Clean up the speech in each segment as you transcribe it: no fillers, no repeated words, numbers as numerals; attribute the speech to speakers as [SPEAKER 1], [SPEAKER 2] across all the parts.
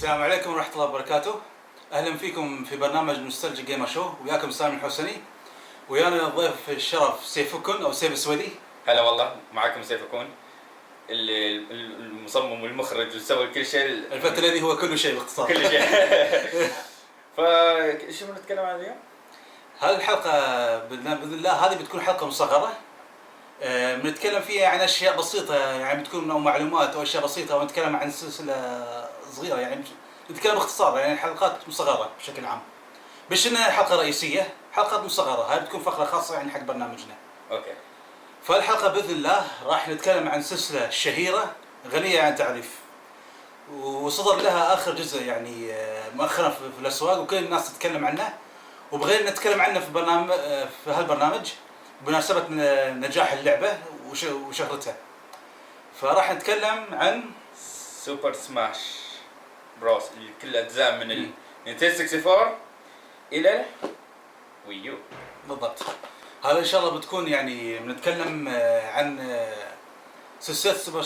[SPEAKER 1] السلام عليكم ورحمة الله وبركاته. أهلا فيكم في برنامج نوستالجيا جيمر شو، وياكم سامي الحسني، ويانا ضيف الشرف سيفكن أو سيف السويدي.
[SPEAKER 2] هلا والله، معكم سيفكن المصمم والمخرج وسوي كل شيء.
[SPEAKER 1] الفتى الذي هو كل شيء باختصار.
[SPEAKER 2] كل شيء. فايش بنتكلم عن اليوم؟
[SPEAKER 1] هذه الحلقة بإذن الله هذه بتكون حلقة مصغرة. بنتكلم فيها عن أشياء بسيطة، يعني بتكون أو معلومات أو أشياء بسيطة، ونتكلم عن سلسلة صغيرة، يعني نتكلم باختصار، يعني حلقات مصغرة بشكل عام. مش إنها حلقة رئيسية، حلقات مصغرة، هاي بتكون فقرة خاصة يعني حق برنامجنا.
[SPEAKER 2] اوكي.
[SPEAKER 1] فالحلقة بإذن الله راح نتكلم عن سلسلة شهيرة غنية عن تعريف، وصدر لها آخر جزء يعني مؤخرا في الأسواق، وكل الناس تتكلم عنه، وبغينا نتكلم عنه في برنامج في هالبرنامج بمناسبة نجاح اللعبة وشهرتها. فراح نتكلم عن
[SPEAKER 2] سوبر سماش بروس، كل أجزاء من نينتندو 64 إلى ويو.
[SPEAKER 1] بالضبط. هذا إن شاء الله بتكون يعني بنتكلم عن سلسلة سوبر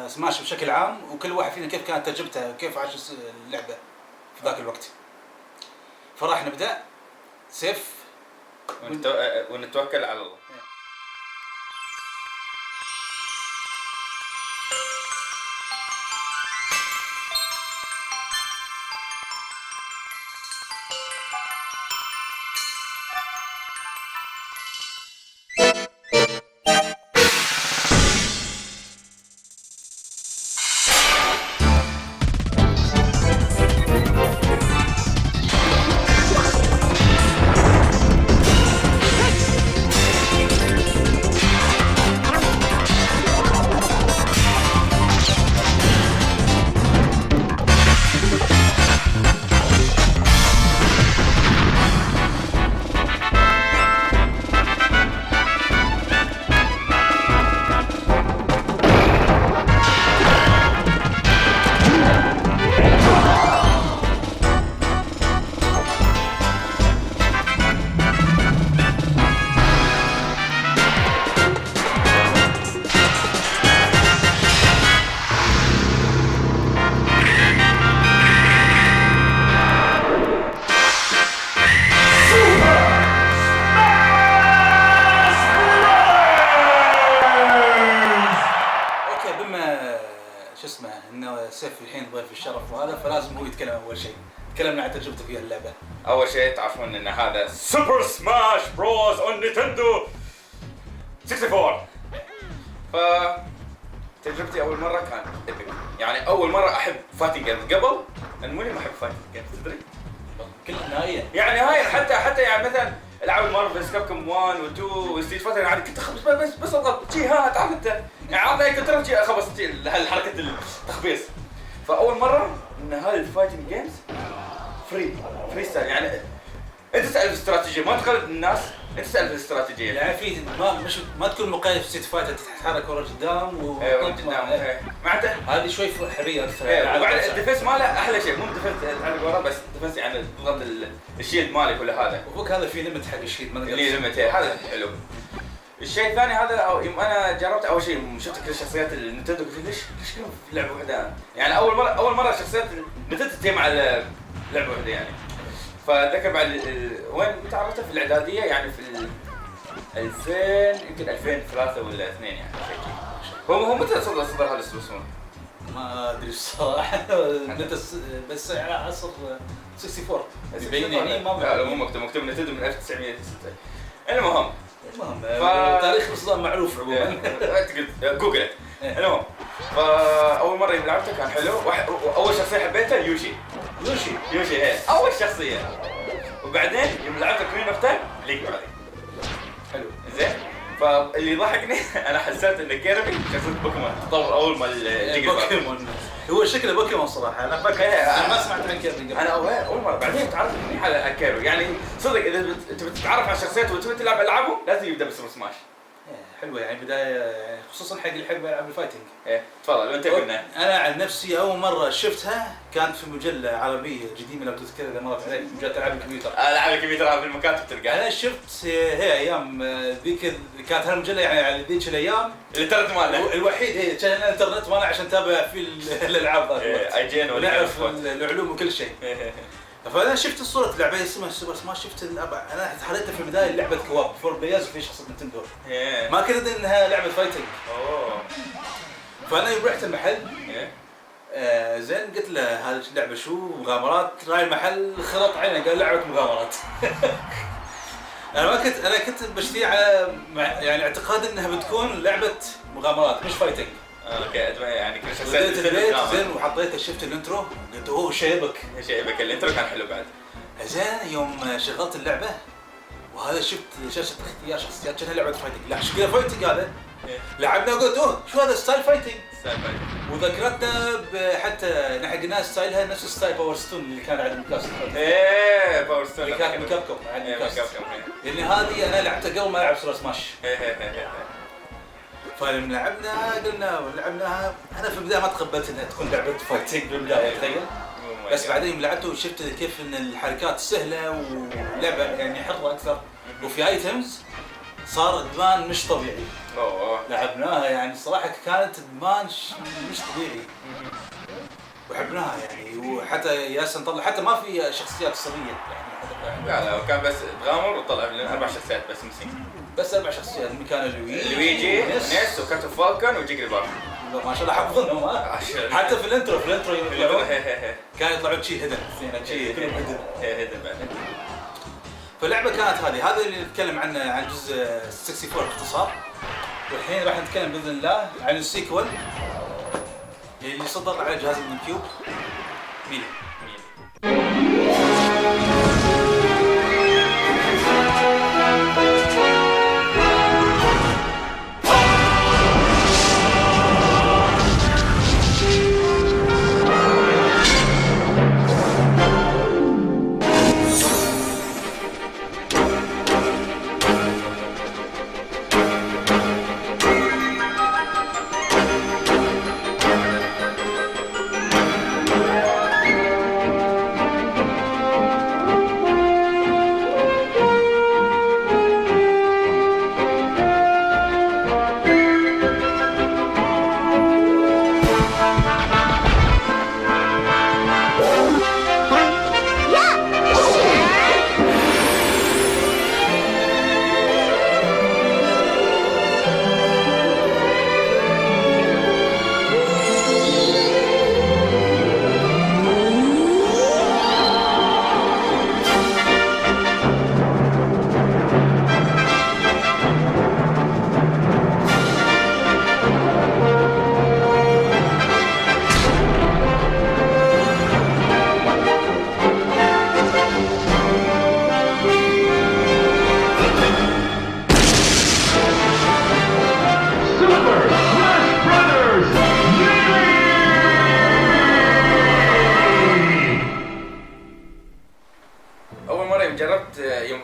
[SPEAKER 1] سماش بشكل عام، وكل واحد فينا كيف كانت تجربته وكيف عاش اللعبة في ذاك الوقت. فراح نبدأ. سيف
[SPEAKER 2] ونتوكل على الله.
[SPEAKER 1] سيف الحين ضيف الشرف وهذا، فلازم هو يتكلم أول شيء. تكلمنا عن تجربته في اللعبة.
[SPEAKER 2] أول شيء تعرفون إن هذا سوبر سماش بروز أون نينتندو 64. تجربتي أول مرة كان إيبك، يعني أول مرة أحب فايتنج جيمز. قبل أنا ما أحب فايتنج جيمز، تدري؟
[SPEAKER 1] كل نهائيا.
[SPEAKER 2] يعني هاي حتى يعني مثلا العاب مارفل كابكوم 1 و 2 وستريت فايتر، يعني كنت اخبص بس اضغط شي، ها تعرف انت يعني عطني كنت شي اخبص هالحركه التخبيص. فاول مره ان هاي الفايتنج جيمز فري ستايل، يعني انت تسال في الاستراتيجيه، ما تقلد الناس، انت تسال في الاستراتيجيه.
[SPEAKER 1] يعني في ما تكون مقيد في ستريت فايتر تتحرك ورا قدام
[SPEAKER 2] معناته
[SPEAKER 1] هذه شوي حريه اكثر.
[SPEAKER 2] وبعد الديفنس ماله احلى شيء، مو الديفنس تتحرك ورا بس الديفنس، يعني تضغط الشيلد مالك ولا هذا،
[SPEAKER 1] وفوق هذا في ليمت حق الشيلد، ما
[SPEAKER 2] اللي ليمت هذا حلو. الشيء الثاني هذا يوم انا جربت اول شيء شفت كل شخصيات النينتندو، قلت ليش كلهم في لعبه واحده، يعني اول مره شخصيات النينتندو تجمع على لعبه واحده يعني. فذكر بعد وين متى عرفتها؟ في الاعداديه، يعني في 2000 يمكن 2003 ولا 2 يعني شيء. هو متى صدر هذا السوسون؟
[SPEAKER 1] ما ادري الصراحه. بس على عصر 64
[SPEAKER 2] يبينني لا مو مكتوب نينتندو من 1996. المهم
[SPEAKER 1] تاريخ الاصدار معروف عموما.
[SPEAKER 2] جوجل. المهم فاول مره لعبته كان حلو، واول شخصيه حبيتها يوشي هي اول شخصيه، وبعدين يوم لعبت كوين اوف تايم ليج بعدين حلو زين. فاللي ضحكني انا حسيت ان كيربي شخصيه بوكيمون تطور اول ما
[SPEAKER 1] بوكيمون، هو شكله بوكيمون صراحه. انا ما سمعت عن كيربي،
[SPEAKER 2] انا اول مره بعدين تعرفت منيح على كيربي. يعني صدق اذا تبي تتعرف على شخصيات وتبي تلعب العابه لازم يبدا بسوبر سماش.
[SPEAKER 1] حلوه يعني بدايه يعني خصوصا حق اللي يحب يلعب الفايتنج.
[SPEAKER 2] ايه تفضل وانت قلنا.
[SPEAKER 1] انا عن نفسي اول مره شفتها كانت في مجله عربيه قديمه لو تذكر اذا مرت عليك، مجله العاب الكمبيوتر.
[SPEAKER 2] العاب الكمبيوتر في المكاتب تلقاها.
[SPEAKER 1] انا شفت هي ايام ذيك كانت هالمجله يعني على ذيك الايام
[SPEAKER 2] الانترنت مالنا
[SPEAKER 1] الوحيد هي كان الانترنت وانا عشان اتابع في الالعاب ذاك الوقت.
[SPEAKER 2] اي جي ان
[SPEAKER 1] ونعرف العلوم وكل شيء. فانا شفت صوره لعبه اسمها سوبر سماش، شفت انا حريتها في البدايه لعبه كواب فور بلايرز في شخصيه نينتندو. ما كنت ادري انها لعبه فايتنج.
[SPEAKER 2] اوه.
[SPEAKER 1] فانا يوم رحت المحل زين قلت له هذه اللعبه شو مغامرات، راعي المحل خرط عينه قال لعبه مغامرات. انا كنت بشتري على يعني اعتقاد انها بتكون لعبه مغامرات مش فايتنج.
[SPEAKER 2] اوكي يعني كل شخصيه
[SPEAKER 1] بديت البيت زين وحطيته شفت الانترو قلت اوه شيبك
[SPEAKER 2] الانترو كان حلو بعد.
[SPEAKER 1] زين يوم شغلت اللعبه وهذا شفت شاشه اختيار شخصيات كانها لعبه فايتنج، لا شكلها فايتنج هذا. لعبنا وقلت اوه شو هذا ستايل فايتنج. وذكرتنا حتى حق الناس ستايلها نفس ستايل باور ستون اللي كان عند ميكاست.
[SPEAKER 2] باور ستون
[SPEAKER 1] اللي كانت من كابكوم عند ميكاست. لان هذه انا لعبتها قبل ما العب سوبر سماش. فلما لعبناها انا في البدايه ما تقبلت انها تكون لعبه فايتنج بالبدايه تخيل. بس بعدين لعبته وشفت كيف ان الحركات سهله ولعبه يعني حره اكثر وفي ايتمز صار ادمان مش طبيعي. لعبناها يعني صراحه كانت ادمان مش طبيعي وحبناها يعني. وحتى ياسر نطلع حتى ما في شخصيات سريه يعني
[SPEAKER 2] لا كان بس تغامر وطلع لنا 4 شخصيات بس مسين.
[SPEAKER 1] بس 4 شخصيات اللي كانوا
[SPEAKER 2] لويجي نيس وكاتو فالكون وجيجري بار.
[SPEAKER 1] ما شاء الله حافظنهم حتى في الانترو كانوا يطلعون شيء هدن هدن بعدين. فاللعبه كانت هذه اللي نتكلم عنه عن جزء 64 باختصار. والحين راح نتكلم باذن الله عن السيكول اللي صدر على جهاز الجيم كيوب ميلي.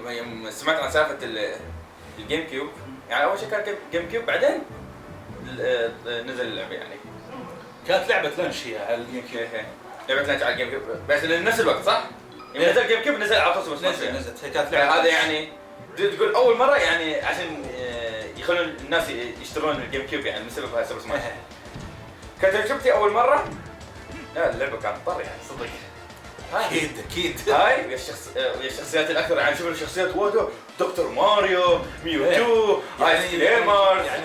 [SPEAKER 2] يوم سمعت عن سالفه الجيم كيوب يعني اول شيء كان جيم كيوب بعدين نزل اللعبه يعني
[SPEAKER 1] كانت لعبه لانش هي على الجيم كيوب.
[SPEAKER 2] لعبه لانش على الجيم كيوب بس نفس الوقت صح؟ يوم نزل جيم كيوب نزل على طول
[SPEAKER 1] نزلت هي كانت لعبه
[SPEAKER 2] هذا يعني تقول اول مره يعني عشان يخلون الناس يشترون الجيم كيوب يعني من سبب هاي سوبر سماش. كانت تجربتي اول مره لا اللعبه كانت طر يعني صدق.
[SPEAKER 1] اكيد
[SPEAKER 2] هاي ويا الشخصيات الاكثر يعني شوف الشخصيات واجد دكتور ماريو ميوتو ايس كليمر
[SPEAKER 1] يعني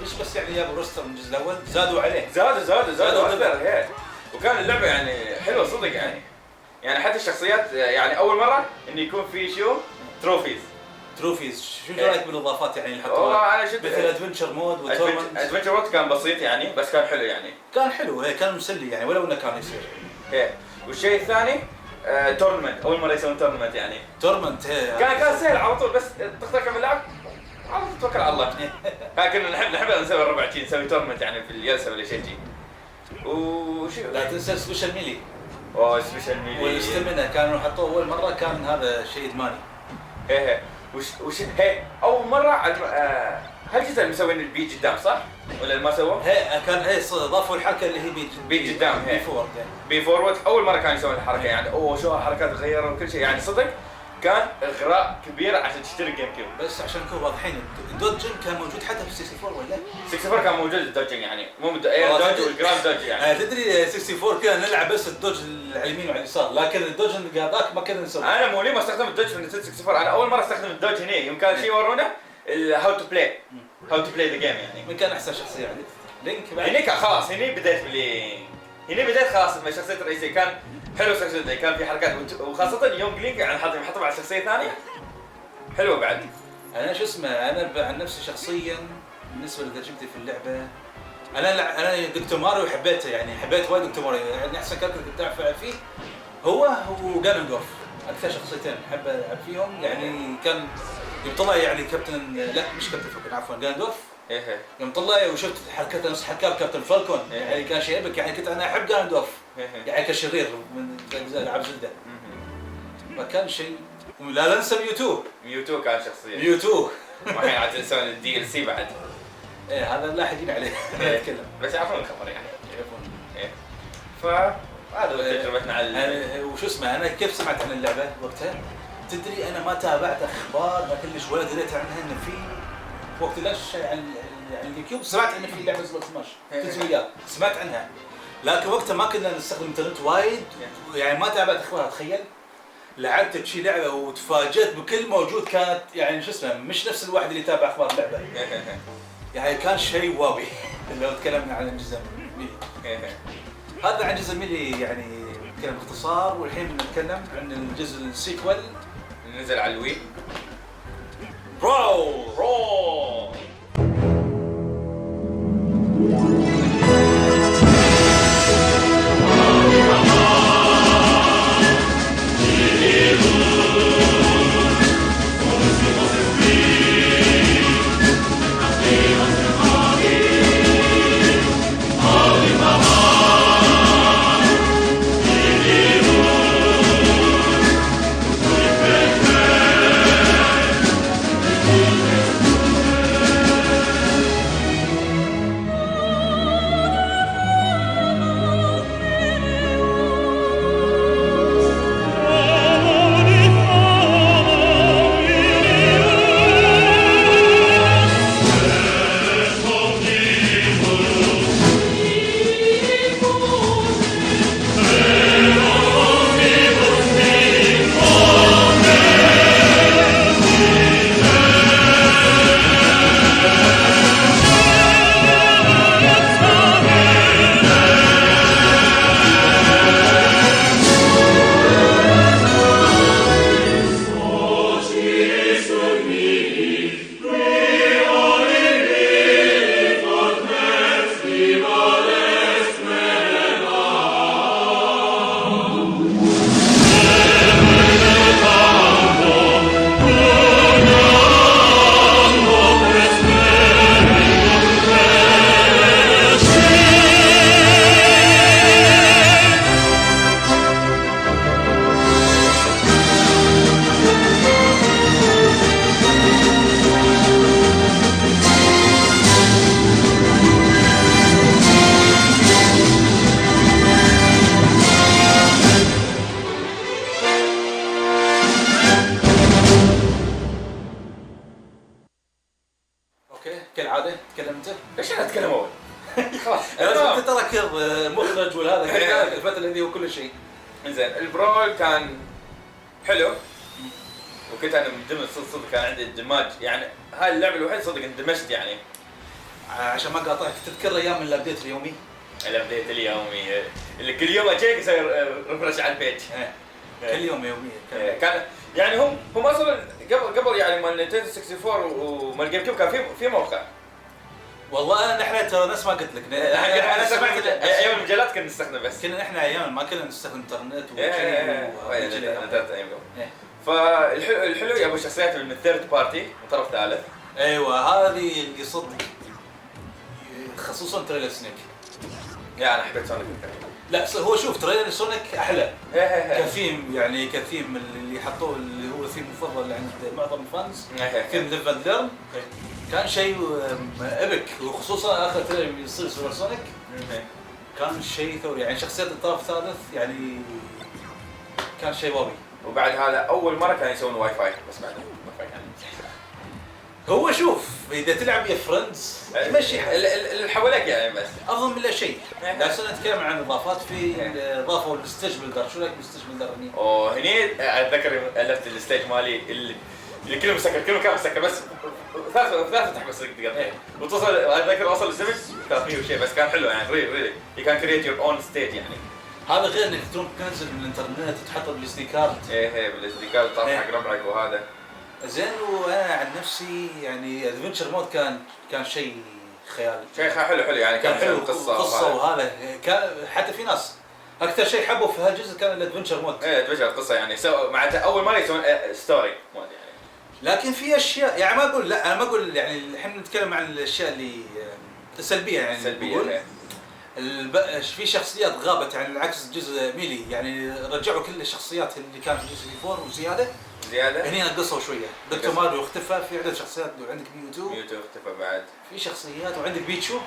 [SPEAKER 1] مش بس يعني جابوا روستر من الجزء الاول زادوا عليه
[SPEAKER 2] زادوا اكثر. وكان اللعبه يعني حلوه صدق يعني حتى الشخصيات يعني اول مره انه يكون في شو تروفيز
[SPEAKER 1] شو رايك بالاضافات يعني اللي حطوها؟
[SPEAKER 2] انا شفت
[SPEAKER 1] مثل ادفنتشر مود وتورمنت.
[SPEAKER 2] ادفنتشر مود كان بسيط يعني بس كان حلو يعني
[SPEAKER 1] كان حلو كان مسلي يعني ولو انه كان يصير
[SPEAKER 2] والشيء الثاني تورنمنت اول مره يسوون تورنمنت يعني
[SPEAKER 1] تورنمنت
[SPEAKER 2] كان سهل على طول بس تختار كم لاعب على طول توكل على الله. كنا نحب نسوي الربع شيء نسوي تورنمنت يعني في الجلسه ولا شيء شيء. وشو
[SPEAKER 1] لا تنسى سبيشال ميلي.
[SPEAKER 2] سبيشال ميلي
[SPEAKER 1] والاستمنة كانوا حطوه اول مره كان هذا شيء ادماني.
[SPEAKER 2] وش اول مره هالجزء اللي مسوين البي قدام صح؟ ولا ما سووا؟
[SPEAKER 1] هي كان ضافوا الحركه اللي هي
[SPEAKER 2] بي قدام هي
[SPEAKER 1] فورد
[SPEAKER 2] بي فورورد اول مره كانوا يسوون الحركه يعني شو هالحركات تغيروا وكل شيء يعني صدق كان اغراء كبير عشان تشتري جيم كيوب.
[SPEAKER 1] بس عشان نكون واضحين الدوجن كان موجود حتى في 64 ولا؟
[SPEAKER 2] 64 كان موجود الدوجن يعني مو الدوج والجراند دوج يعني.
[SPEAKER 1] تدري 64 كنا نلعب بس الدوج على اليمين وعلى اليسار، لكن الدوجن هذاك ما كنا نسويه.
[SPEAKER 2] انا مو لي ما استخدم الدوج في نينتندو 64، انا اول مره استخدم الدوج هنا يوم كان شيء ورونا هاو تو بلاي ذا جيم يعني.
[SPEAKER 1] من كان احسن شخصيه عندك؟ لينك بعد؟
[SPEAKER 2] هني خلاص هني بديت خلاص مع الشخصيه الرئيسيه كان حلو شخصيته كان في حركات وخاصه يونغ لينك يعني حطوا على شخصيه ثانيه حلوه بعد.
[SPEAKER 1] انا شو اسمه انا عن نفسي شخصيا بالنسبه لتجربتي في اللعبه انا دكتور ماريو حبيته يعني حبيت وايد دكتور ماريو يعني احسن كاركتر كنت العب فيه هو وغانندورف اكثر شخصيتين احب العب فيهم يعني كان يوم طلع يعني كابتن لا مش كابتن فالكون عفوا غانندورف يوم طلع وشفت حركته نفس حركات كابتن فالكون يعني كان شيء ابك يعني كنت انا احب غانندورف يعني كشرير من زي العاب زلده ما كان شيء. لا ننسى ميوتو كان شخصيه ميوتو
[SPEAKER 2] والحين عاد يسوون الدي ال سي بعد.
[SPEAKER 1] ايه هذا لاحقين عليه نتكلم
[SPEAKER 2] بس يعرفون الخبر يعني
[SPEAKER 1] يعرفون.
[SPEAKER 2] ايه فهذا هو تجربتنا على
[SPEAKER 1] وشو اسمه انا كيف سمعت عن اللعبه وقتها؟ تدري انا ما تابعت اخبار ما كلش ولا دريت عنها انه في وقت لاش على اليوتيوب سمعت انه في لعبه سبورت سماش تسويات سمعت عنها لكن وقتها ما كنا نستخدم الانترنت وايد يعني ما تابعت اخبارها. تخيل لعبت بشي لعبه وتفاجأت بكل موجود كانت يعني شو اسمه مش نفس الواحد اللي يتابع اخبار اللعبه يعني كان شيء واوي لو تكلمنا عن الجزء ميلي. هذا عن جزء ميلي يعني نتكلم باختصار والحين نتكلم عن الجزء السيكوال
[SPEAKER 2] اللي نزل على الوي
[SPEAKER 1] برو. كالعاده تكلمت
[SPEAKER 2] ليش انا اتكلم اول؟ خلاص
[SPEAKER 1] انت ترى كذا مخرج والهذا الفتره اللي هو كل شيء.
[SPEAKER 2] انزين البرول كان حلو وكنت انا مندمج صدق كان عندي اندماج يعني هاي اللعبه الوحيده صدق اندمجت يعني
[SPEAKER 1] عشان ما قاطعك تذكر ايام الابديت اليومي؟
[SPEAKER 2] الابديت اليومي اللي كل يوم اجيك يصير ريفرش على البيج
[SPEAKER 1] كل يوم يوميا
[SPEAKER 2] كان يعني هم اصلا قبل يعني مال نينتندو 64 ومال جيم كيوب كان في موقع.
[SPEAKER 1] والله نحن ترى نفس ما قلت لك
[SPEAKER 2] انا سمعت ايام المجلات كنا نستخدم بس
[SPEAKER 1] كنا نحن ايام ما كنا نستخدم انترنت
[SPEAKER 2] فالحلو يا ابو شخصيات من ثيرد بارتي من طرف ثالث.
[SPEAKER 1] ايوه هذه اللي صدق خصوصا تريلر سونيك.
[SPEAKER 2] يا انا حبيت سونيك.
[SPEAKER 1] لا هو شوف تريلر سونيك احلى كثيم يعني كثير من اللي حطوه اللي هو الثيم المفضل عند معظم الفانز فيلم ليف اند ليرن كان شيء ابك، وخصوصا اخر تريلر يصير سوبر سونيك كان شيء ثوري، يعني شخصيات الطرف الثالث يعني كان شيء واوي.
[SPEAKER 2] وبعد هذا اول مره كانوا يسوون واي فاي، بس بعد واي فاي كان
[SPEAKER 1] هو شوف اذا تلعب يا فريندز تمشي
[SPEAKER 2] اللي حواليك يعني، بس
[SPEAKER 1] افضل من لا شيء. بس نتكلم عن اضافات، في اضافوا الستيج بيلدر. شو رايك بالستيج بيلدر هني؟
[SPEAKER 2] هني اتذكر الفت الستيج مالي اللي كله مسكر، كله كان مسكر، بس ثلاث فتح بس تقدر وتصل. اتذكر وصل الزمج 300 وشيء، بس كان حلو يعني ريلي يو كان كريت يور اون ستيج يعني.
[SPEAKER 1] هذا غير انك تروح تنزل من الانترنت وتحط بالاس دي كارد.
[SPEAKER 2] ايه بالاس دي كارد تطلع حق ربعك وهذا
[SPEAKER 1] زين. وانا عن نفسي يعني ادفنشر مود كان شيء خيالي،
[SPEAKER 2] شيء حلو يعني
[SPEAKER 1] كان حلو قصه وهذا كان حتى في ناس اكثر شيء حبوا في هالجزء كان الادفنشر مود.
[SPEAKER 2] ايه ادفنشر قصه يعني معناته اول مره يسوون ستوري مود يعني.
[SPEAKER 1] لكن في اشياء يعني ما اقول لا، انا ما اقول يعني الحين نتكلم عن الاشياء اللي سلبيه يعني.
[SPEAKER 2] سلبيه
[SPEAKER 1] في شخصيات غابت عن العكس جزء ميلي، يعني رجعوا كل الشخصيات اللي كانت في جزء 4 وزياده. هني نقصوا شويه. دكتور ماريو اختفى، في عدد شخصيات. عندك ميوتو
[SPEAKER 2] اختفى بعد،
[SPEAKER 1] في شخصيات. وعندك بيتشو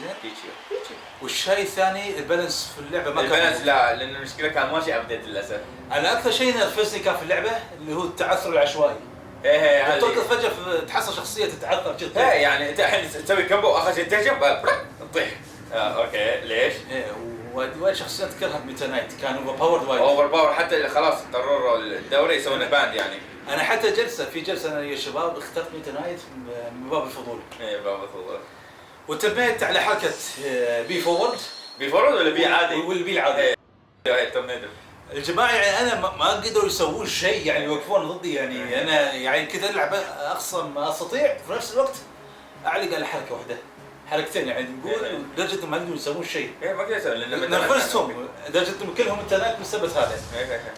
[SPEAKER 1] زين والشيء الثاني البالانس في اللعبه ما كان
[SPEAKER 2] البالانس لا، لان المشكله كان ماشي ابديت للاسف.
[SPEAKER 1] انا اكثر شيء نرفزني كان في اللعبه اللي هو التعثر العشوائي.
[SPEAKER 2] ايه
[SPEAKER 1] تركض فجاه تحصل شخصيه تتعثر كذا.
[SPEAKER 2] ايه يعني انت الحين تسوي كمبو واخر شيء تهجم تطيح. اوكي ليش؟
[SPEAKER 1] ايه وايد شخصيات كرهت ميتا نايت، كان اوفر باورد وايد.
[SPEAKER 2] اوفر باور حتى اللي خلاص قرروا الدوري يسوون باند يعني.
[SPEAKER 1] انا حتى جلسه انا يا شباب اخترت ميتا نايت من باب الفضول.
[SPEAKER 2] ايه باب الفضول.
[SPEAKER 1] وتبيت على حركه بي فورورد
[SPEAKER 2] ولا بي عادي؟
[SPEAKER 1] والبي العادي.
[SPEAKER 2] ايه تورنيدو.
[SPEAKER 1] الجماعه يعني انا ما قدروا يسوون شيء يعني يوقفون ضدي يعني. انا يعني كذا العب اقصى ما استطيع في نفس الوقت اعلق على حركه واحده حركتين يعني نقول لدرجه انهم ما يقدرون يسوون شيء.
[SPEAKER 2] ايه ما يسوون لان
[SPEAKER 1] نرفزتهم لدرجه انهم كلهم التنايت بسبب هذا.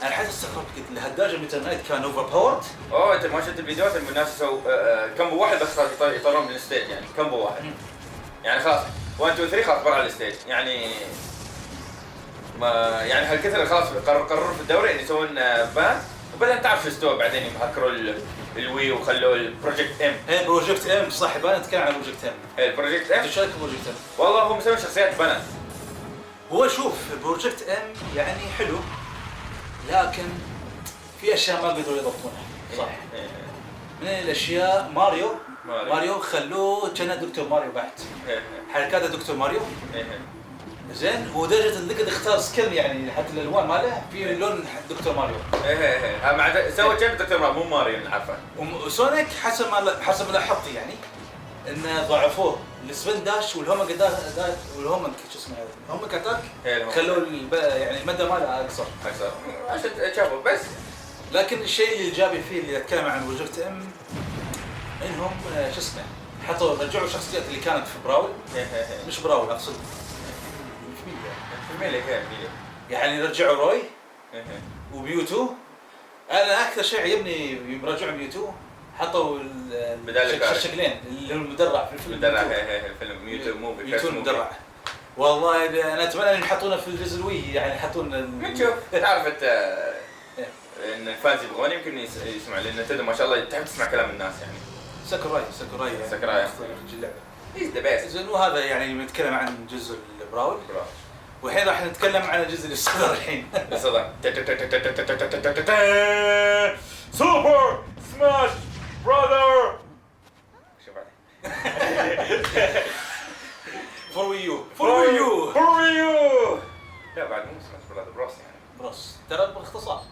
[SPEAKER 1] انا حتى استغربت قلت لهالدرجه التنايت كان اوفر باورد.
[SPEAKER 2] انت ما شفت الفيديوهات اللي الناس يسووا كمبو واحد بس يطلعون من الستيج يعني كمبو واحد. يعني خلاص 1 2 3 خلاص برا على الستيج يعني. ما يعني هالكثر خلاص قرروا في الدوري ان يسوون بان، وبعدين تعرف شو استوى بعدين يهكروا الوي وخلوا البروجكت ام.
[SPEAKER 1] ايه بروجكت ام صح. بنا نتكلم عن بروجكت ام.
[SPEAKER 2] ايه البروجكت ام.
[SPEAKER 1] ايش رايك بروجكت ام؟
[SPEAKER 2] والله هم مسوين شخصيات بنات.
[SPEAKER 1] هو شوف بروجكت ام يعني حلو، لكن في اشياء ما قدروا يضبطونها صح. من الاشياء ماريو خلوه كأنه دكتور ماريو بحت. حركاته دكتور ماريو. زين. ودرجه انك تختار سكن يعني حتى الالوان ماله في لون دكتور ماريو.
[SPEAKER 2] مع سوى كيف دكتور ماريو مو ماريو نعرفه.
[SPEAKER 1] وسونيك حسب ما لاحظت يعني انه ضعفوه السبين داش والهومك شو اسمه هذا الهومك اتاك. خلوا يعني المدى ماله اقصر
[SPEAKER 2] عشان تشوفوا بس.
[SPEAKER 1] لكن الشيء اللي ايجابي فيه اللي اتكلم عن بروجكت ام انهم شو اسمه رجعوا الشخصيات اللي كانت في براول. مش براول اقصد
[SPEAKER 2] ميلي
[SPEAKER 1] يعني رجعوا روي وبيوتو. انا اكثر شيء عجبني يوم رجعوا بيوتو حطوا الشكلين اللي هو المدرع في الفيلم.
[SPEAKER 2] الفيلم
[SPEAKER 1] ميوتو المدرع. والله انا اتمنى ان يحطونه في الجزء الوي يعني يحطون
[SPEAKER 2] نشوف. تعرف انت ان الفانز يبغون يمكن يسمع لان تدري ما شاء الله تحب تسمع كلام الناس يعني. ساكوراي
[SPEAKER 1] اللعبه زين. وهذا يعني بنتكلم عن جزء البراول. والحين راح نتكلم عن الجزء اللي صدر الحين.
[SPEAKER 2] صدر سوبر سماش براذر. شو بعد؟
[SPEAKER 1] فور ويو
[SPEAKER 2] لا بعد مو سماش براذر بروس يعني.
[SPEAKER 1] بروس ترى باختصار.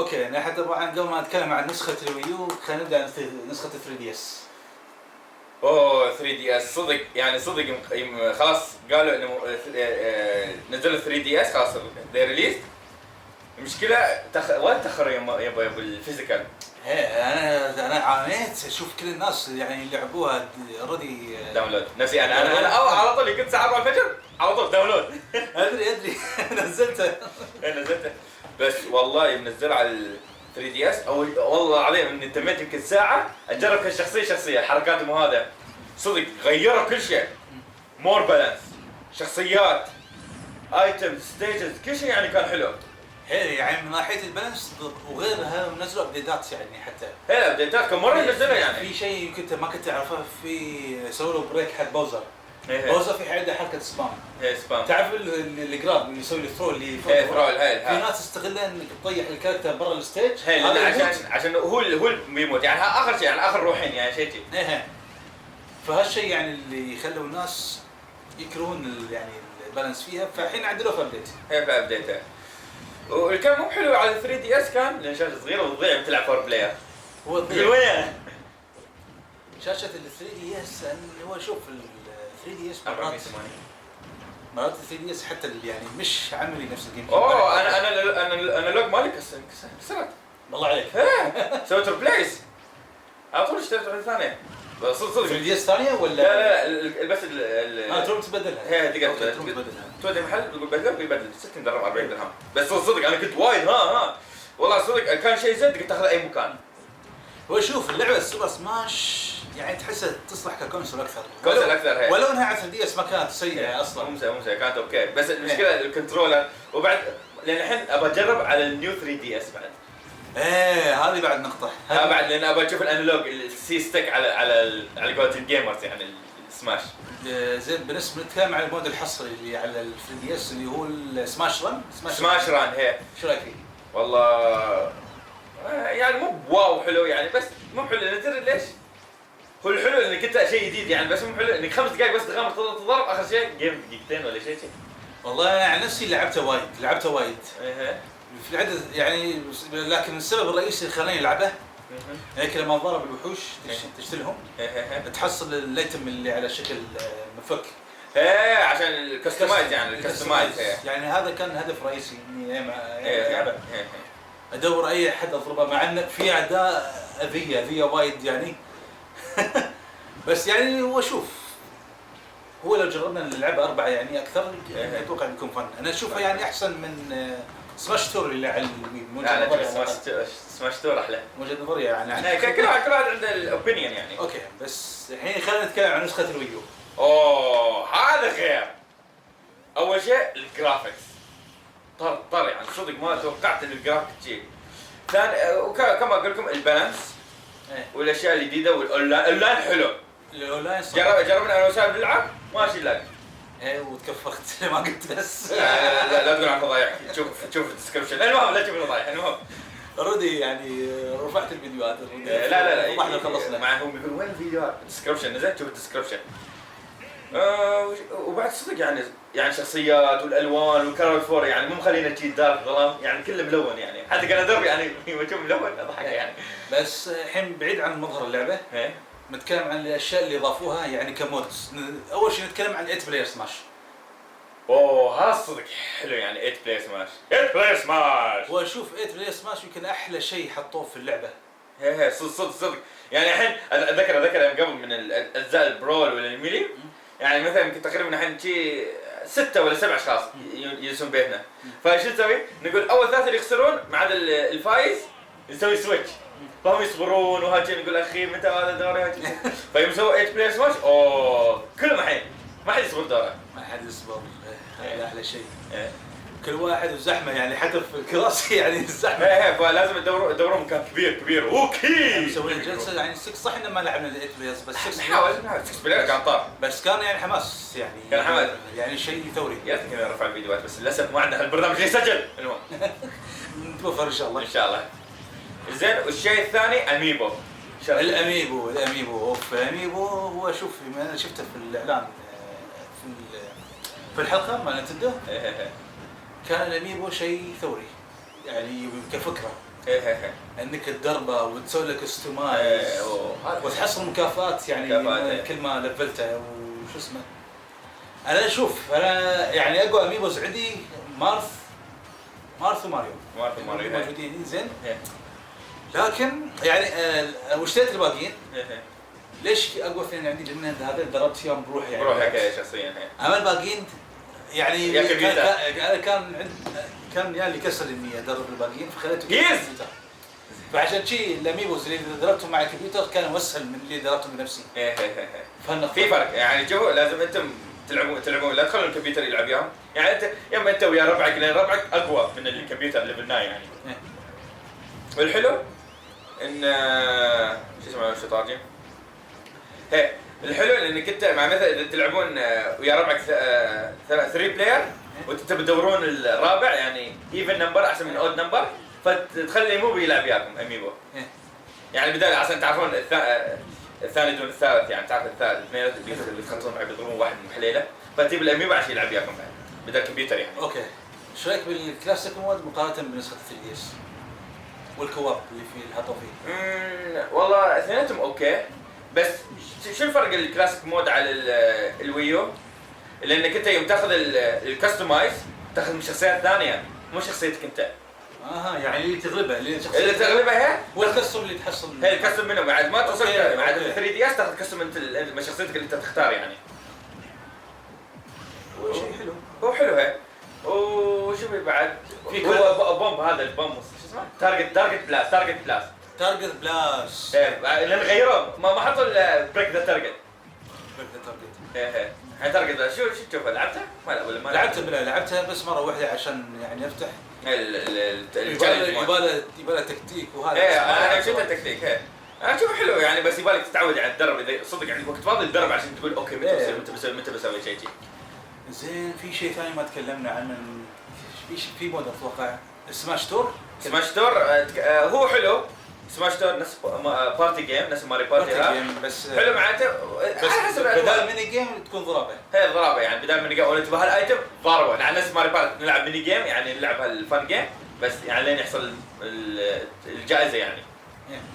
[SPEAKER 1] اوكي انا حتى طبعا قبل ما نتكلم عن نسخه الويو خلينا نبدا عن نسخه 3 دي اس.
[SPEAKER 2] اوه 3 دي اس صدق يعني صدق خلاص قالوا انه نزلوا 3 دي اس خلاص ذي ريليز. المشكله وين تاخر يبا بالفيزيكال.
[SPEAKER 1] انا عانيت اشوف كل الناس يعني اللي لعبوها اوريدي
[SPEAKER 2] داونلود. نفسي انا على طول كنت ساعه 4 الفجر على طول داونلود.
[SPEAKER 1] ادري نزلته
[SPEAKER 2] بس والله منزل على ال 3 دي اس او والله العظيم اني تميت يمكن ساعه اجرب كل شخصيه حركاتهم وهذا صدق غيروا كل شيء. مور بالانس شخصيات ايتم ستيجز كل شيء يعني كان حلو.
[SPEAKER 1] يعني من ناحيه البالانس وغيرها منزلوا ابديتات يعني حتى
[SPEAKER 2] ابديتات كم مره ينزلها يعني.
[SPEAKER 1] في شيء يمكن ما كنت تعرفه في سووا له بريك حق بوزر. بوزر في عنده حركه سبام.
[SPEAKER 2] سبام
[SPEAKER 1] تعرف الجراب اللي يسوي الثرو اللي
[SPEAKER 2] ثرو
[SPEAKER 1] في ناس تستغلها انك تطيح الكاركتر برا الستيج
[SPEAKER 2] عشان هو بيموت يعني اخر شيء يعني اخر روحين يعني شيء
[SPEAKER 1] فهالشيء يعني اللي يخلوا الناس يكرهون يعني البالانس فيها. فالحين عدلوا في ابديت.
[SPEAKER 2] في ابديت والكان مو حلو على 3 دي اس كان لان شاشه صغيره وتضيع بتلعب 4 بلاير.
[SPEAKER 1] هو
[SPEAKER 2] وين
[SPEAKER 1] شاشه ال 3 دي اس هو شوف ال 3 دي اس مرات 3 دي اس حتى يعني مش عملي نفس الجيم.
[SPEAKER 2] اوه انا لوج مالي كسرت
[SPEAKER 1] والله عليك.
[SPEAKER 2] سويت ريبليس على طول اشتريت واحده ثانيه صدق
[SPEAKER 1] 3 دي اس ثانيه ولا
[SPEAKER 2] لا بس
[SPEAKER 1] تروم تبدلها.
[SPEAKER 2] هي تقدر تبدلها تودي محل يقول بدل بيبدل 60 درهم 40 درهم بس صدق انا كنت وايد والله صدق كان شيء زين تقدر تاخذ اي مكان.
[SPEAKER 1] هو شوف اللعبه السوبر سماش يعني تحسها تصلح ككونسول اكثر.
[SPEAKER 2] كونسول اكثر هي
[SPEAKER 1] ولو انها على 3 دي اس ما كانت سيئه اصلا.
[SPEAKER 2] مو سيئه كانت اوكي بس المشكله الكنترولر وبعد لان الحين ابى اجرب على النيو 3 دي اس بعد.
[SPEAKER 1] هذه بعد نقطه.
[SPEAKER 2] بعد لان ابى اشوف الانالوج السي ستيك على قولة الجيمرز يعني السماش.
[SPEAKER 1] زين بالنسبه نتكلم عن المود الحصري اللي على ال 3 دي اس اللي هو السماش ران.
[SPEAKER 2] سماش ران هي
[SPEAKER 1] شو رايك فيه؟
[SPEAKER 2] والله يعني مو واو حلو يعني بس مو حلو لان تدري ليش؟ هو الحلو انك انت شيء جديد يعني بس مو حلو انك 5 دقائق بس تغامر تضرب اخر شيء جيم دقيقتين ولا شيء.
[SPEAKER 1] والله انا عن نفسي لعبته وايد. في العدد يعني لكن السبب الرئيسي اللي خلاني العبه هيك لما ضرب الوحوش تشتريهم تحصل الايتم اللي على شكل مفك.
[SPEAKER 2] عشان الكستمايز يعني الكستمايز
[SPEAKER 1] يعني هذا كان هدف رئيسي اني العبه. ادور اي احد اضربه مع ان في اعداء اذيه وايد يعني. بس يعني هو شوف هو لو جربنا نلعبها 4 يعني اكثر اتوقع بيكون فن. انا اشوفها يعني احسن من سماش تور اللي على
[SPEAKER 2] سماش تور احلى
[SPEAKER 1] وجهه نظري يعني
[SPEAKER 2] كل واحد عنده الاوبينيون يعني.
[SPEAKER 1] اوكي بس الحين خلينا نتكلم عن نسخه الويو.
[SPEAKER 2] هذا خير. اول شيء الجرافيكس طر يعني صدق ما توقعت ان الجرافيك شيء ثاني وكما اقول لكم البالانس والاشياء الجديده والاونلاين حلو.
[SPEAKER 1] الاونلاين
[SPEAKER 2] جربنا انا وسام نلعب ماشي لاقي
[SPEAKER 1] وتكفخت ما قلت بس
[SPEAKER 2] لا تقول عن فضايح. شوف الديسكربشن المهم لا تشوف الفضايح المهم
[SPEAKER 1] اوريدي يعني رفعت الفيديوهات
[SPEAKER 2] لا
[SPEAKER 1] احنا خلصنا
[SPEAKER 2] معهم يقول وين الفيديوهات الديسكربشن نزلت شوف الديسكربشن. وبعد صدق يعني شخصيات والالوان والكلر فور يعني مو مخلينا شيء دارك ظلام يعني كله ملون يعني حتى كان دربي يعني اشوف ملون اضحك يعني.
[SPEAKER 1] بس الحين بعيد عن مظهر اللعبه نتكلم عن الاشياء اللي اضافوها يعني كمودز. اول شيء نتكلم عن 8 بلاير سماش.
[SPEAKER 2] هذا صدق حلو يعني 8 بلاير سماش. 8 بلاير سماش
[SPEAKER 1] واشوف 8 بلاير سماش يمكن احلى شيء حطوه في اللعبه.
[SPEAKER 2] هي صدق يعني الحين اتذكر قبل من الاجزاء البرول ولا الميلي يعني مثلا يمكن تقريبا الحين شيء 6 ولا 7 اشخاص يجلسون بيتنا. فايش نسوي؟ نقول اول 3 اللي يخسرون ما عدا الفايز نسوي سويتش فهم يصبرون وهاجين نقول اخي متى هذا دوري فيوم سووا 8 بلاير سماش كلهم الحين ما حد يصبر دوره.
[SPEAKER 1] ما حد يصبر هذا احلى شيء. كل واحد وزحمه يعني حتى في الكراسي يعني الزحمه.
[SPEAKER 2] فلازم تدورون مكان كبير اوكي
[SPEAKER 1] مسوين الجلسه يعني 6 صح انه ما لعبنا 8 بلايرز بس 6
[SPEAKER 2] نحاول 6 بلاير كان طار
[SPEAKER 1] بس كان يعني حماس يعني
[SPEAKER 2] كان حماس
[SPEAKER 1] يعني شيء ثوري.
[SPEAKER 2] يا اخي كنا نرفع الفيديوهات بس للاسف ما عندنا هالبرنامج اللي يسجل. المهم
[SPEAKER 1] نتوفر ان شاء الله
[SPEAKER 2] زين. والشيء الثاني اميبو.
[SPEAKER 1] الاميبو الاميبو هو شوف انا شفته في الاعلان في الحلقه مال نتندو كان الاميبو شيء ثوري يعني كفكره انك تدربه وتسوي لك استمايز وتحصل مكافآت يعني كل ما لفلته وش اسمه. انا اشوف انا يعني اقوى اميبوز عندي مارث وماريو موجودين زين. لكن يعني واشتريت الباقيين. ليش اقوى اثنين عندي؟ لان هذا دربت فيهم بروحي يعني
[SPEAKER 2] بروحك شخصيا.
[SPEAKER 1] اما الباقيين يعني كان يعني كسر اني ادرب الباقيين فخليته كمبيوتر. فعشان شيء الاميبوز اللي دربتهم مع الكمبيوتر كانوا اسهل من اللي دربتهم بنفسي.
[SPEAKER 2] في فرق يعني جو لازم انتم تلعبون لا تخلون الكمبيوتر يلعب وياهم. يعني انت يا اما انت ويا ربعك لان ربعك اقوى من الكمبيوتر اللي بالنهايه يعني. والحلو ان شو اسمه الشطارجي. الحلو انك انت مع مثلا اذا تلعبون ويا ربعك 3 بلاير وانتم تدورون الرابع يعني ايفن نمبر احسن من اود نمبر فتخلي مو بيلعب وياكم اميبو. يعني بدال عشان تعرفون الثاني دون الثالث يعني تعرف الثالث اثنين اللي يتخطون معي بيضربون واحد من حليله فتجيب الاميبو عشان يلعب وياكم بدل الكمبيوتر يعني.
[SPEAKER 1] اوكي ايش رايك بالكلاسيك مود مقارنه بنسخه 3 اس والكواب اللي فيه حطوا فيه؟
[SPEAKER 2] والله اثنيناتهم اوكي بس شو الفرق الكلاسيك مود على الويو؟ لانك انت يوم تاخذ الكستمايز تاخذ من شخصيات ثانيه مو شخصيتك انت.
[SPEAKER 1] يعني اللي تغلبها
[SPEAKER 2] اللي تغلبها هي
[SPEAKER 1] والكستم اللي تحصل
[SPEAKER 2] هي الكستم منه بعد ما توصل بعد 3 دي اس تاخذ كستم انت من شخصيتك اللي انت تختار يعني.
[SPEAKER 1] شيء حلو.
[SPEAKER 2] هو حلو هي. وشوف بعد هو بومب هذا البومب شو اسمه؟ تارجت بلاس. لان غيروه ما حطوا بريك ذا تارجت. هاي تارجت شو تشوف لعبته؟ ولا ما
[SPEAKER 1] لعبتها بس مره واحده عشان يعني افتح يباله تكتيك وهذا.
[SPEAKER 2] انا شفت التكتيك انا اشوفه حلو يعني بس يبالك تتعود على الدرب اذا صدق عندك وقت فاضي تدرب عشان تقول اوكي متى بسوي شيء.
[SPEAKER 1] زين في شيء ثاني ما تكلمنا عنه في مود اتوقع سماش تور.
[SPEAKER 2] هو حلو سماش تور نفس بارتي جيم نفس ماري بارتي
[SPEAKER 1] بس
[SPEAKER 2] حلو معناته
[SPEAKER 1] بس بدال ميني جيم تكون ضربه.
[SPEAKER 2] هي ضربه يعني بدال ميني جيم ولا تبغى هالايتم ضربه يعني نفس ماري بارتي نلعب ميني جيم يعني نلعب هالفان جيم بس يعني لين يحصل الجائزه يعني.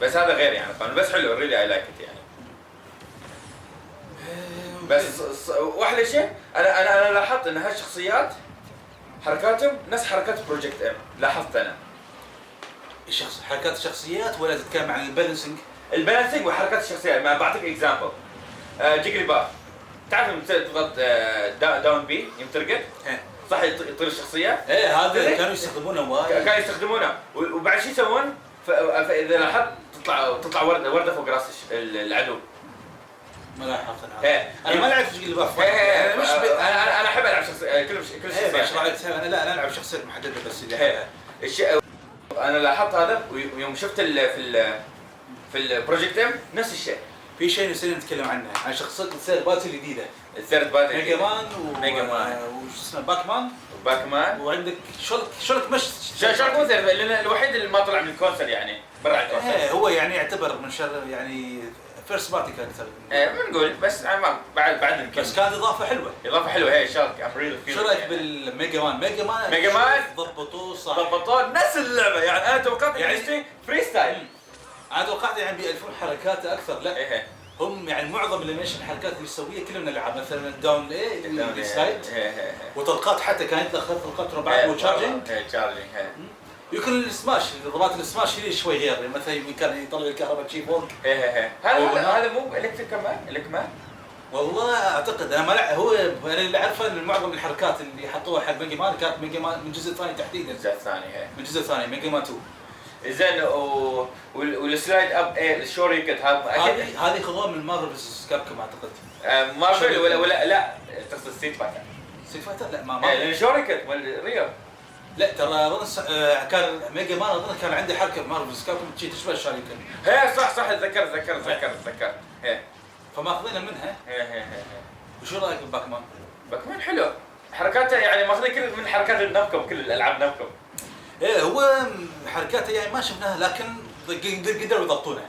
[SPEAKER 2] بس هذا غير يعني بس حلو ريلي اي لايك ات يعني. بس واحلى شيء انا لاحظت ان هالشخصيات حركاتهم نفس حركات بروجكت ام. لاحظت انا
[SPEAKER 1] حركات الشخصيات ولا تتكلم عن
[SPEAKER 2] البالانسنج وحركات الشخصيات. ما بعطيك اكزامبل جيجلي باف تعرف لما تضغط داون بي يوم ترقد صح يطير الشخصيه.
[SPEAKER 1] هذا كانوا يستخدمونه وايد
[SPEAKER 2] وبعد شو يسوون فاذا لاحظت تطلع ورده فوق راس العدو.
[SPEAKER 1] ما لاحظت انا ما لعبت جيجلي باف.
[SPEAKER 2] انا احب العب كل
[SPEAKER 1] شخصيه. انا العب شخصيات محدده بس
[SPEAKER 2] الشيء انا لاحظت هذا ويوم شفت في البروجكت ام نفس الشيء.
[SPEAKER 1] في شيء نسينا نتكلم عنه عن شخصيه الثيرد باتل الجديده.
[SPEAKER 2] الثيرد باتل
[SPEAKER 1] ميجا مان وش اسمه باكمان وعندك شولك مش
[SPEAKER 2] شولك مو ثيرد لان الوحيد اللي ما طلع من الكونسل يعني برا الكونسل.
[SPEAKER 1] هو يعني يعتبر من شر يعني فيرست بارتي كاركتر.
[SPEAKER 2] بنقول بس بعد يمكن
[SPEAKER 1] بس كانت اضافه حلوه
[SPEAKER 2] هي شارك
[SPEAKER 1] شو رايك بالميجا مان
[SPEAKER 2] ضبطوه نفس اللعبه يعني انا توقعت يعني فري ستايل.
[SPEAKER 1] انا توقعت يعني بيألفون حركاته اكثر. لا هم يعني معظم الانيميشن الحركات اللي يسويها كلهم نلعب مثلا داون اي سلايد وطلقات حتى كانت دخلت طلقات رباعيه وتشارجنج يمكن السماش ضربات السماش هي شوي غير مثلا كان يطلع الكهرباء شي فوق.
[SPEAKER 2] هذا مو الكتريك كمان
[SPEAKER 1] والله اعتقد انا ما هو انا اللي اعرفه ان معظم الحركات اللي حطوها حق ميجا مان كانت ميجا مان من الجزء الثاني تحديدا. من الجزء الثاني ميجا مان 2
[SPEAKER 2] زين والسلايد اب الشوريكت
[SPEAKER 1] هذه خذوها من مارفل فيس كابكوم اعتقد.
[SPEAKER 2] مارفل ولا لا تقصد ستريت فايتر
[SPEAKER 1] لا ما
[SPEAKER 2] لان الشوريكت ولا ريو.
[SPEAKER 1] لا ترى اظن كان ميجا مان اظن كان عنده حركه في مارفل فيس كابكوم تشبه الشوريكن.
[SPEAKER 2] صح اتذكر هي
[SPEAKER 1] فماخذينها منها. وشو رايك بباكمان؟
[SPEAKER 2] باكمان حلو حركاته يعني ماخذين كل من حركات النبكم كل الالعاب نبكم.
[SPEAKER 1] هو حركاته يعني ما شفناها لكن قدروا يضبطونها.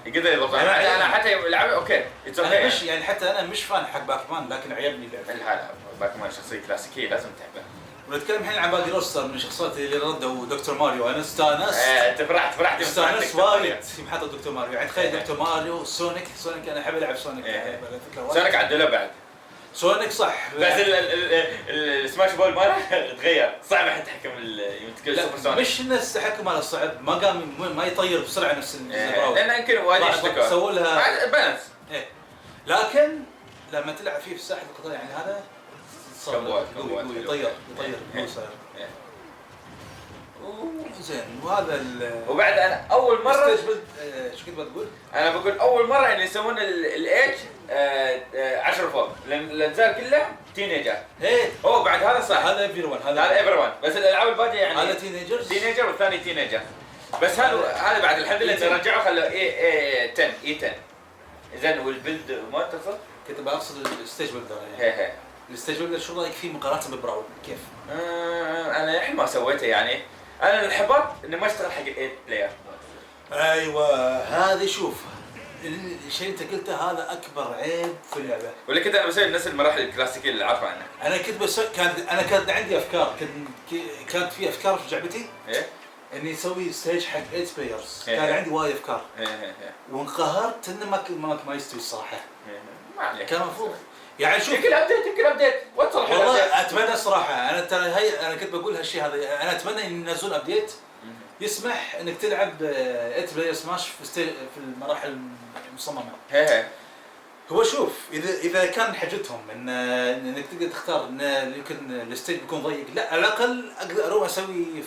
[SPEAKER 2] انا حتى يلعب اوكي
[SPEAKER 1] انا مش يعني حتى انا مش فان حق باكمان لكن عجبني اللعبه.
[SPEAKER 2] الحالة باكمان شخصيه كلاسيكيه لازم تحبها.
[SPEAKER 1] ونتكلم الحين عن باقي روستر من الشخصيات اللي ردوا دكتور ماريو. انا استانست
[SPEAKER 2] انت فرحت
[SPEAKER 1] استانست وايد في محطة دكتور ماريو. يعني تخيل دكتور ماريو، سونيك انا احب العب سونيك.
[SPEAKER 2] سونيك عدلوه بعد.
[SPEAKER 1] سونيك صح،
[SPEAKER 2] بس السماش بول ماله تغير، صعب الحين تحكم السوبر سونيك.
[SPEAKER 1] مش الناس تحكم على الصعب، ما قام ما يطير بسرعه نفس
[SPEAKER 2] البراوزر، لانه يمكن وايد يشتكوا
[SPEAKER 1] سووا لها
[SPEAKER 2] بالانس.
[SPEAKER 1] لكن لما تلعب فيه في ساحه القتال يعني هذا يطير زين. وهذا
[SPEAKER 2] وبعد انا اول مره
[SPEAKER 1] ايش كنت بتقول؟
[SPEAKER 2] انا بقول اول مره ان يسوون الايج 10 فوق، لان الاجزاء كلها تينيجر. هو بعد هذا صح،
[SPEAKER 1] هذا ايفري
[SPEAKER 2] هذا ايفري ون، بس الالعاب الباقيه يعني
[SPEAKER 1] هذا
[SPEAKER 2] تينيجر والثاني تينيجر. بس هذا بعد الحمد لله انه رجعوا خلوا اي 10 اي 10. زين والبلد ما تقصد؟
[SPEAKER 1] كنت بقصد الستيج بيلدر يعني. الستيج بيلدر شو رايك فيه مقارنه بالبراول كيف؟
[SPEAKER 2] انا الحين ما سويته يعني. انا الحباط انه ما اشتغل حق ال8 بلاير.
[SPEAKER 1] ايوه هذه شوف الشيء انت قلته هذا اكبر عيب في اللعبه.
[SPEAKER 2] ولا كنت انا بسوي نفس المراحل الكلاسيكيه اللي عارفه عنها.
[SPEAKER 1] انا كنت كانت عندي افكار، كانت في افكار في لعبتي اني اسوي ستيج حق 8 بلايرز. كان عندي وايد افكار وانقهرت انه ما يستوي الصراحه.
[SPEAKER 2] ما عليك،
[SPEAKER 1] كان المفروض يعني شوف
[SPEAKER 2] يمكن ابديت وتصلح.
[SPEAKER 1] والله اتمنى صراحه. انا كنت بقول هالشيء هذا. انا اتمنى ان ينزلون ابديت يسمح انك تلعب 8 بلاير سماش في المراحل المصممه. هو شوف اذا كان حاجتهم انك تقدر تختار ان يمكن الستيج بيكون ضيق، لا على الاقل اقدر اروح اسوي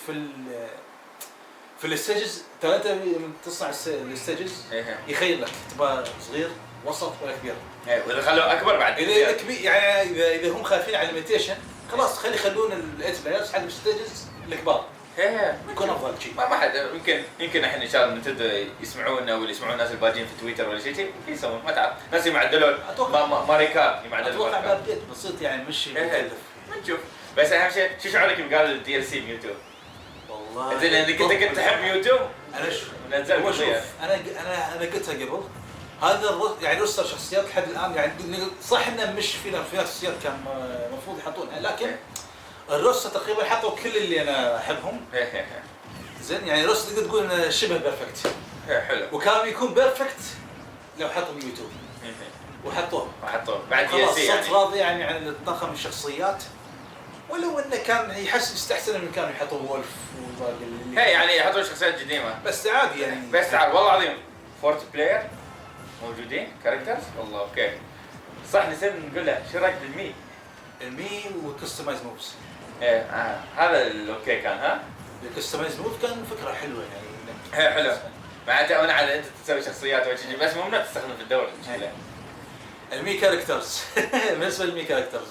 [SPEAKER 1] في الستيجز. ترى انت تصنع الستيجز يخيل لك تبغى صغير وسط ولا كبير.
[SPEAKER 2] واذا خلوه اكبر بعد
[SPEAKER 1] اذا كبير يعني اذا هم خايفين على الليميتيشن خلاص يخلون ال8 بلايرز حق الستيجز الكبار. يكون افضل شيء.
[SPEAKER 2] ما حد يمكن الحين ان شاء الله نتد يسمعونا ولا يسمعون الناس الباجين في تويتر ولا شيء يمكن يسوون، ما تعرف ناس يمعدلون ماري كارت يمعدلون.
[SPEAKER 1] اتوقع بابديت بسيط يعني مش مكلف.
[SPEAKER 2] نشوف. بس اهم شيء شو شعورك يوم قال الدي ال سي بميوتو؟
[SPEAKER 1] والله
[SPEAKER 2] زين انك انت كنت تحب ميوتو.
[SPEAKER 1] انا
[SPEAKER 2] نزل
[SPEAKER 1] قضيه. انا قلتها قبل. هذا يعني روستر شخصيات لحد الان يعني صح انه مش في شخصيات كان المفروض يحطونها، لكن الروستر تقريبا حطوا كل اللي انا احبهم. زين يعني روستر تقدر تقول انه شبه بيرفكت.
[SPEAKER 2] حلو.
[SPEAKER 1] وكان يكون بيرفكت لو حطوا ميوتو وحطوه
[SPEAKER 2] بعد دي ال سي يعني.
[SPEAKER 1] صرت راضي يعني عن طاقم الشخصيات، ولو انه كان يستحسن ان كانوا يحطوا وولف وباقي اللي
[SPEAKER 2] يعني يحطون شخصيات قديمه
[SPEAKER 1] بس عادي يعني.
[SPEAKER 2] بس تعال والله العظيم 40 بلاير موجودين كاركترز والله اوكي صح. نسينا نقول له شو رايك
[SPEAKER 1] المي وكستمايز موفز.
[SPEAKER 2] هذا الاوكي كان
[SPEAKER 1] الكستمايز موف كان فكره حلوه يعني.
[SPEAKER 2] حلو. معناته انا على انت تسوي شخصيات وشيء بس ممنوع تستخدم في الدوري المشكله.
[SPEAKER 1] المي كاركترز بالنسبه للمي كاركترز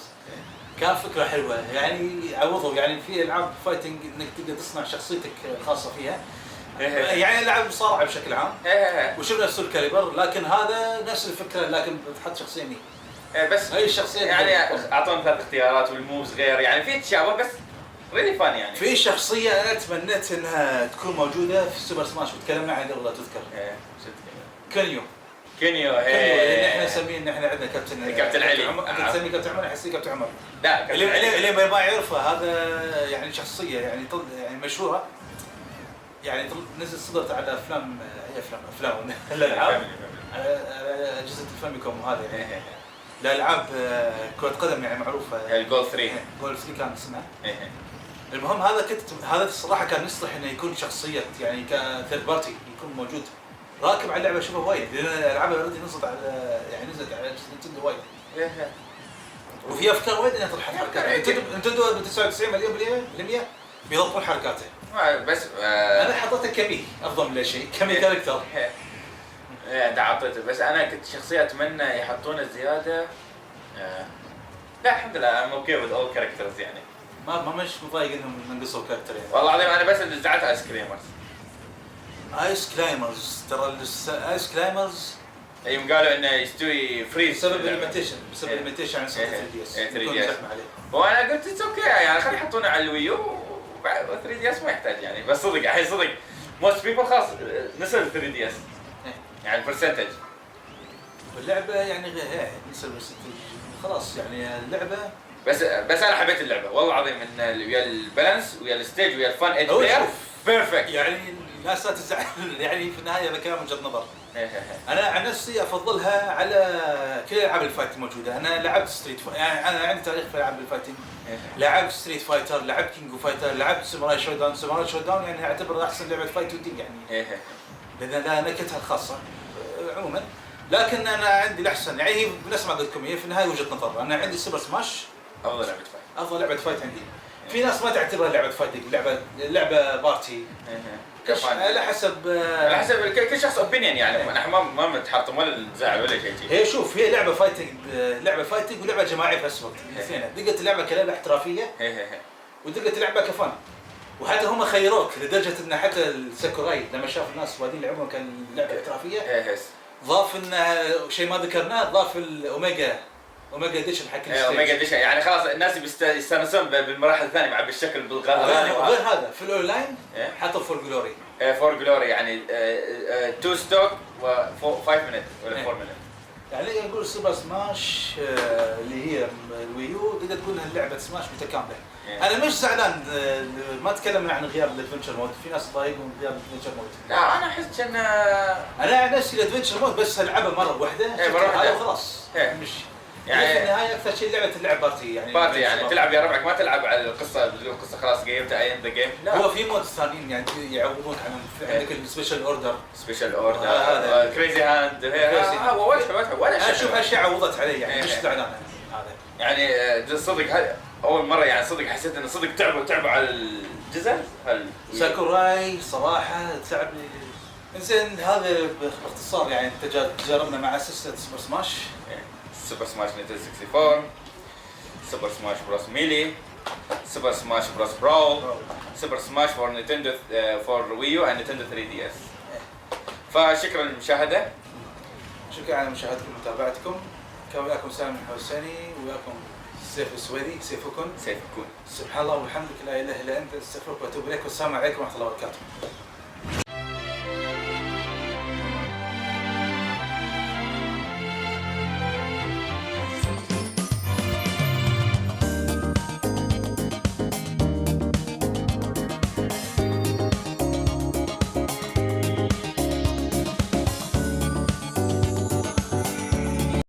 [SPEAKER 1] كان فكره حلوه يعني. عوضوا يعني في العاب فايتنج انك تقدر تصنع شخصيتك خاصه فيها. يعني العاب مصارعه بشكل عام. وشفنا سول كاليبر، لكن هذا نفس الفكره لكن بتحط شخصيه مي.
[SPEAKER 2] بس
[SPEAKER 1] هاي الشخصيه
[SPEAKER 2] يعني اعطونا 3 اختيارات والموفز غير يعني في تشابه بس ريلي فان يعني.
[SPEAKER 1] في شخصيه انا تمنيت انها تكون موجوده في سوبر سماش وتكلمنا عنها قبل لا تذكر. كينيو اللي احنا نسميه ان احنا عندنا كابتن
[SPEAKER 2] علي.
[SPEAKER 1] انت تسميه كابتن عمر، احس كابتن عمر.
[SPEAKER 2] لا
[SPEAKER 1] اللي ما يعرفه هذا يعني شخصيه يعني مشهوره يعني نزل صدرت على افلام الالعاب على اجهزه الفاميكوم وهذا يعني. الالعاب كره قدم يعني معروفه.
[SPEAKER 2] الجول 3
[SPEAKER 1] كان اسمها. المهم هذا الصراحه كان يصلح انه يكون شخصيه يعني كثيرد بارتي يكون موجود راكب على اللعبه. اشوفها وايد لان الالعاب اوريدي نزلت على اجهزه نينتندو وايد. وفي افكار وايد انها تطرح حركات. نينتندو 99 مليون بالمية بيضبطون حركاته.
[SPEAKER 2] بس
[SPEAKER 1] انا حطيته كمي افضل من شيء كمي كاركتر.
[SPEAKER 2] انت عطيته بس انا كنت شخصيه اتمنى يحطونه زياده. لا الحمد لله I'm okay with all characters يعني.
[SPEAKER 1] ما مش مضايق انهم ينقصوا كاركتر يعني.
[SPEAKER 2] والله العظيم انا بس اللي زعلت ايس كلايمرز.
[SPEAKER 1] ترى ايس كلايمرز
[SPEAKER 2] يوم قالوا انه يستوي فريز
[SPEAKER 1] بسبب الليميتيشن عن 3 دي اس.
[SPEAKER 2] وانا قلت اتس اوكي يعني خلي يحطونه على الويو و 3 دي اس ما يحتاج يعني. بس صدق الحين صدق موست بيبل خلاص نسوا 3 دي اس يعني البرسنتج
[SPEAKER 1] واللعبه يعني نسوا البرسنتج خلاص يعني اللعبه
[SPEAKER 2] بس انا حبيت اللعبه والله العظيم، من ويا البالانس ويا الستيج ويا الفان 8
[SPEAKER 1] هو
[SPEAKER 2] بلاير
[SPEAKER 1] شوف.
[SPEAKER 2] بيرفكت.
[SPEAKER 1] يعني الناس لا تزعل يعني في النهايه هذا كلام وجهه نظر. انا عن نفسي افضلها على كل العاب الفايت الموجوده. انا لعبت ستريت يعني انا عندي تاريخ في العاب الفايتنج. لعبت ستريت فايتر، لعبت كينج اوف فايتر، لعبت ساموراي شو داون. ساموراي شو داون يعني اعتبر احسن لعبه فايت ودي يعني لان لها نكتها الخاصه عموما. لكن انا عندي الاحسن يعني هي نفس ما قلت لكم، هي في النهايه وجهه نظر. انا عندي سوبر سماش
[SPEAKER 2] افضل لعبه فايت،
[SPEAKER 1] افضل لعبه فايت عندي. في ناس ما تعتبرها لعبه فايتنج، لعبه بارتي على حسب
[SPEAKER 2] كل شخص اوبينيون يعني. نحن ما متحطم ولا نزعل ولا شيء.
[SPEAKER 1] هي شوف، هي لعبه فايتنج ولعبه جماعيه في نفس الوقت. الاثنين دقت اللعبه كلعبه احترافيه ودقت اللعبه كفن. وحتى هم خيروك لدرجه ان حتى الساكوراي لما شاف الناس وادين يلعبون كان لعبه احترافيه ضاف انه شيء ما ذكرناه، ضاف الاوميجا ديشن حق الستيج.
[SPEAKER 2] اوميجا ديشن يعني خلاص الناس يستانسون بالمراحل الثانية مع بالشكل
[SPEAKER 1] بالغالي. غير هذا في الاونلاين حطوا فور جلوري.
[SPEAKER 2] فور جلوري يعني 2 ستوك و 5 مينت ولا 4 مينت.
[SPEAKER 1] يعني نقول سوبر سماش اللي هي الويو تقدر تقول انها لعبه سماش متكامله. انا مش زعلان، ما اتكلم عن غياب الادفنتشر مود. في ناس ضايقهم غياب الادفنتشر مود.
[SPEAKER 2] لا انا احس ان
[SPEAKER 1] انا عن نفسي الادفنتشر مود بس العبها مره واحده هذا وخلاص. مش يعني في النهايه اكثر شيء لعبه اللعب بارتي يعني
[SPEAKER 2] تلعب يا ربعك، ما تلعب على القصه خلاص جيمتها اي ذا جيم.
[SPEAKER 1] هو في مود ثانيين يعني يعوضونك عن عندك السبيشال اوردر
[SPEAKER 2] كريزي هاند ولا
[SPEAKER 1] اشوف اشياء عوضت عليه يعني مش زعلان هذا
[SPEAKER 2] يعني صدق. اول مره يعني صدق حسيت انه صدق تعبوا على الجزء.
[SPEAKER 1] ساكوراي صراحه تعبني. انزين هذا باختصار يعني تجاربنا مع سلسله سوبر سماش.
[SPEAKER 2] سوبر سماش نينتندو 64، سوبر سماش بروس ميلي، سوبر سماش بروس براول، سوبر سماش فور نينتندو فور ويو اند نينتندو 3 دي اس. فشكرا للمشاهده.
[SPEAKER 1] شكرا على مشاهدتكم ومتابعتكم. كان وياكم سالم الحوساني وياكم سيف السويدي. سيفكم
[SPEAKER 2] سبحان
[SPEAKER 1] الله والحمد لله لا اله الا انت، استغفرك واتوب اليك، والسلام عليكم ورحمه الله وبركاته.